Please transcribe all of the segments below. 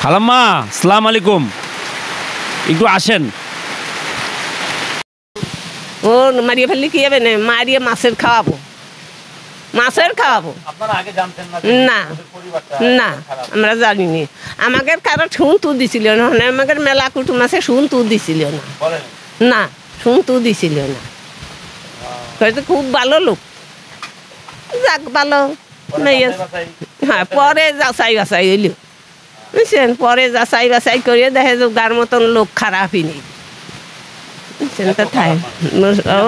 খালাম্মা আসসালামু আলাইকুম, একটু আসেন। ও মারিয়ে ফেললে কি হবে না, মারিয়ে মাছের খাওয়াবো, মাছের খাওয়াবো। না না আমরা জানিনি, আমাকে কারো শুন তু দিছিল না, আমাকে মেলা কুটুম আছে শুন তু দিছিল না, না শুন তু দিছিল না, হয়তো খুব ভালো লোক, যাক ভালো। হ্যাঁ পরে যাচাই বাছাই হইল, বুঝছেন, পরে যাচাই বাছাই করিয়ে দেখে যে গার মতন লোক খারাপই নেই, বুঝছেন। তো তাই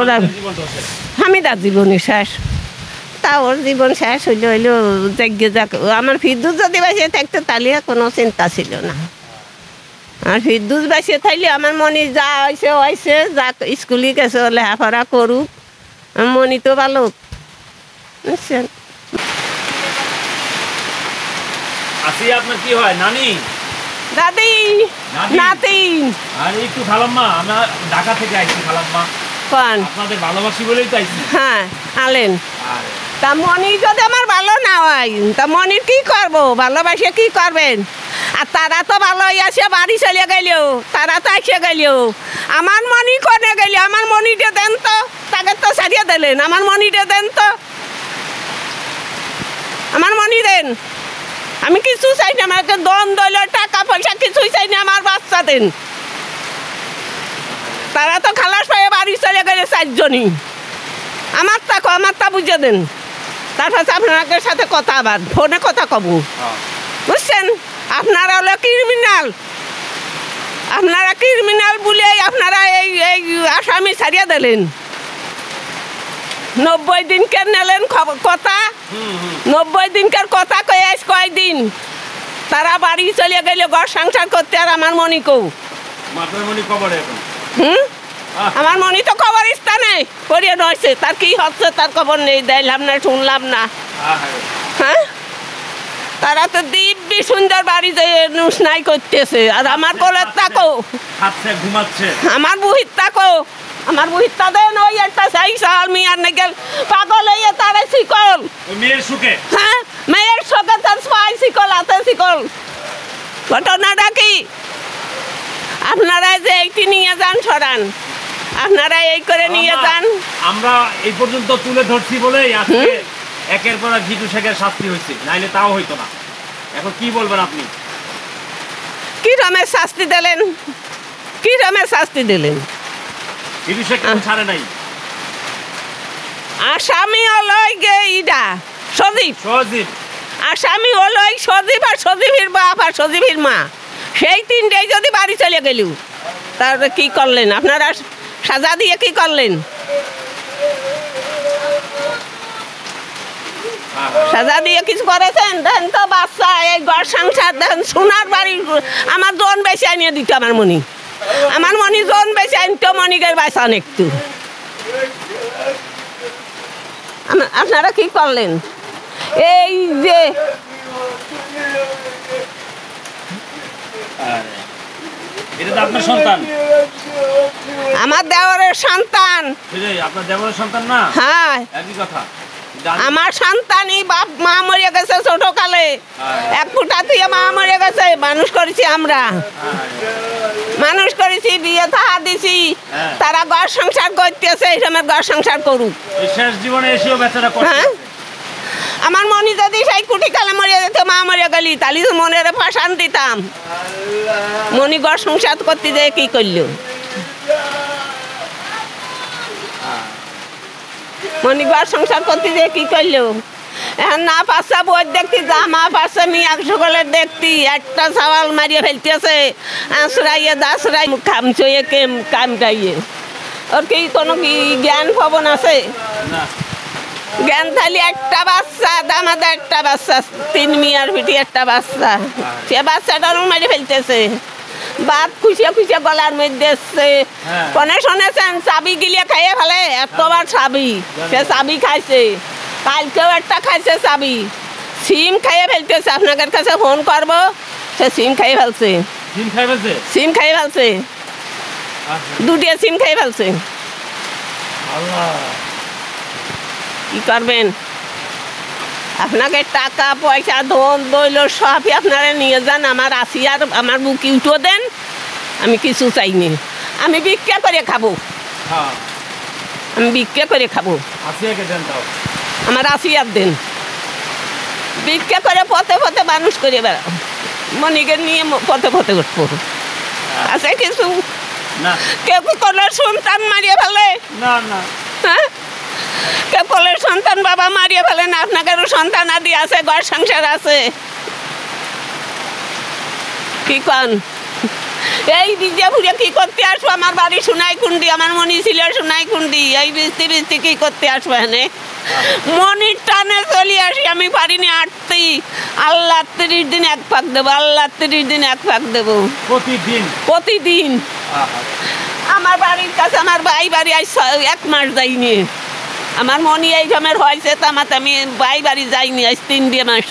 ওরা হামিদার জীবনই শেষ, তা ওর জীবন শেষ হইলে হইলো যাকে যাক। আমার ফিরদুস যদি বাঁচিয়ে থাকতো তাহলে কোনো চিন্তা ছিল না, আর ফিরদুস বাঁচিয়ে থাকলে আমার মনে যা হয়েছে হয়েছে, যা স্কুলে গেছে লেখাপড়া করুক, মনি তো ভালো, বুঝছেন। আপনার কি হয় নানি? দাদি নাতি। আর একটু খালাম্মা, আমরা ঢাকা থেকে আইছি খালাম্মা, কোন আপনাদের ভালোবাসি বলেই তো আইছি। হ্যাঁ আলেন, তা মনি যদি আমার ভালো না হয় তা মনির কি করবো, ভালোবাসে কি করবেন? আর তারা তো ভালো আসে বাড়ি চলে গেল, তারা তো এসে গেল, আমার মনি কোনে গেল? আমার মনিটা দেন তো, তাকে তো সারিয়ে দিলেন, আমার মনিটা দেন তো, আমার মনি দেন। আমি কিছু চাই না, আমাকে দন দল টাকা পয়সা কিছুই চাই না, আমার বাচ্চা দেন। তারা তো খালাস পায়ে বাড়ি চলে গেলে চারজনই, আমার তা বুঝে দেন। তারপর আপনাদের সাথে কথা, আবার ফোনে কথা কব, বুঝছেন। আপনারা হলো ক্রিমিনাল, আপনারা ক্রিমিনাল বলে আপনারা এই এই আসামি ছাড়িয়ে দিলেন। 90 দিনকার নেলেন কথা, 90 দিনকার কথা কয়ে আজ কয়দিন তারা বাড়ি চলে গেল ঘর সংসার করতে, আর আমার মনিকেও। আমার মনি তো খবর স্থানে পড়িয়ে রয়েছে, তার কি হচ্ছে তার খবর নেই, দেখলাম না শুনলাম না। হ্যাঁ তারা তো দিব্যি সুন্দর বাড়ি যেয়ে নুসনাই করতেছে, আর আমার কোলের তাকো ঘুমাচ্ছে, আমার বুহির তাকো, আমার বুহিরটা দেন ওই একটা সাই সাল মিয়ার নেগেল পাগল হয়ে তারা শিকল মেয়ের সুখে, হ্যাঁ মেয়ের সুখে তার পাই শিকল হাতে শিকল। ঘটনাটা কি? আপনারা যে এইটি নিয়ে যান সরান, আপনারা এই করে নিয়ে যান। আমরা এই পর্যন্ত তুলে ধরছি বলেই আজকে একের পর এক জিটু শেখের শাস্তি হয়েছে, নাইলে তাও হইতো না। এখন কি বলবেন আপনি? কি রমের শাস্তি দিলেন, কি রমের শাস্তি দিলেন? জিটু শেখ ছাড়ে নাই, আসামি হলো ইডা সজীব, সজীব আসামি হলো সজীব, আর সজীবের বাপ আর সজীবের মা, সেই তিনটাই যদি বাড়ি চলে গেল, তাহলে কি করলেন আপনারা? সাজা দিয়ে কি করলেন? সাজা দিয়ে কিছু করেছেন? দেখেন তো বাচ্চা, এই ঘর সংসার দেখেন, সোনার বাড়ি, আমার জন বেশি আনিয়ে দিত, আমার মনি, আমার মনি জন বেশি আনতো, মনিকের বাঁচান একটু। আপনারা কি করলেন? এই যে আপনার সন্তান, আমার দেওরের সন্তান, আপনার দেওরের সন্তান না? হ্যাঁ একই কথা, আমার সন্তানই বাপ মা মরে গেছে ছোটকালে, এক ফুটা থেকে মা মরে গেছে, মানুষ করেছি আমরা, মানুষ করেছি, বিয়ে থা দিছি, তারা ঘর সংসার করতেছে, এই সময় ঘর সংসার করুক। শেষ জীবনে এসেও বেচারা কষ্ট। হ্যাঁ আমার মনি যদি সেই কুটি কালে মরে যেত, মা মরে গেলি, তাহলে তো মনের ফাঁসান দিতাম। মনি ঘর সংসার করতে যেয়ে কি করলো? মনি ঘর সংসার করতে যেয়ে কি করলো? এখন না পাঁচটা বই দেখতি, যা মা পাঁচটা মেয়ে সকলের দেখতি, একটা সওয়াল মারিয়ে ফেলতেছে, আঁচড়াইয়ে দাঁচড়াই খামচইয়ে কামটাইয়ে। ওর কি কোনো কি জ্ঞান ভবন আছে? জ্ঞান থালি একটা বাচ্চা, দামাদা একটা বাচ্চা, 3 মেয়ের পিঠে একটা বাচ্চা, সে বাচ্চাটারও মারি ফেলতেছে, বাপ খুশিয়া খুশিয়া গলার মধ্যে এসছে। কনে শুনেছেন চাবি গিলিয়ে খাইয়ে ফেলে, এতবার চাবি, সে চাবি খাইছে, কালকেও একটা খাইছে চাবি, সিম খাইয়ে ফেলতেছে। আপনাদের কাছে ফোন করবো, সে সিম খাইয়ে ফেলছে, সিম খাইয়ে ফেলছে, 2টা সিম খাইয়ে ফেলছে। কি করবেন? আপনাকে টাকা পয়সা ধন দইল সবই আপনারা নিয়ে যান, আমার আসিয়ার আমার বুকি উঠো দেন, আমি কিছু চাইনি। আমি ভিক্ষা করে খাবো, হ্যাঁ আমি ভিক্ষা করে খাবো। আসিয়াকে দেন তাও। আমার আসিয়ার দেন, ভিক্ষা করে পথে পথে মানুষ করে বেড়াও, মনিকে নিয়ে পথে পথে উঠবো। আছে কিছু না কেউ কলের সন্তান মারিয়ে ফেলে, না না হ্যাঁ কেউ কলের সন্তান বাবা মারিয়ে ফেলে না, আপনাদেরও সন্তান আদি আছে, ঘর সংসার আছে, কি কন? এই বিজা ফুড়ে কি করতে আসবো? আমার বাড়ি সোনাই কুন্ডি, আমার মনি ছিল সোনাই কুন্ডি, এই বৃষ্টি বৃষ্টি কি করতে আসবো? এনে মনির টানে চলে আসি, আমি পারিনি আটতে। আল্লাহ 30 দিন এক ফাঁক দেবো, আল্লাহ 30 দিন এক ফাঁক দেবো প্রতিদিন প্রতিদিন। আমার বাড়ির কাছে আমার ভাই বাড়ি আজ 1 মাস যাইনি, আমার মনি এই জমের হয়েছে তামাতে আমি ভাই বাড়ি যাইনি আজ 3 মাস।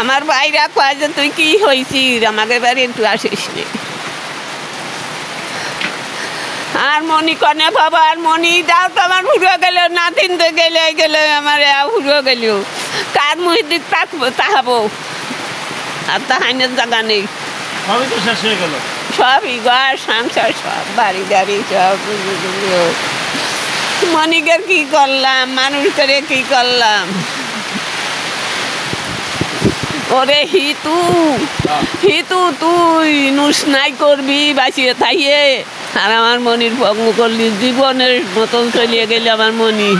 আমার ভাইরা কয় যে তুই কি হয়েছিস, আমাদের বাড়ি একটু আসিস নি। আর মনি কনে বাবা, আর মনি দাও তো আমার ফুরো গেল, নাতিন তো গেলে গেলে আমার ফুরো গেল, কার মুহির দিক তাহাবো, আর তাহাইনের জায়গা নেই, সবই তো শেষ হয়ে গেল, সবই ঘর সংসার সব বাড়ি গাড়ি সব। মনিকের কি করলাম, মানুষ করে কি করলাম? ওরে হিতু, হিতু তুই নুসনাই করবি বাঁচিয়ে থাইয়ে, আর আমার মনির ভঙ্গ করলি, জীবনের মতন চলিয়ে গেলে আমার মনি।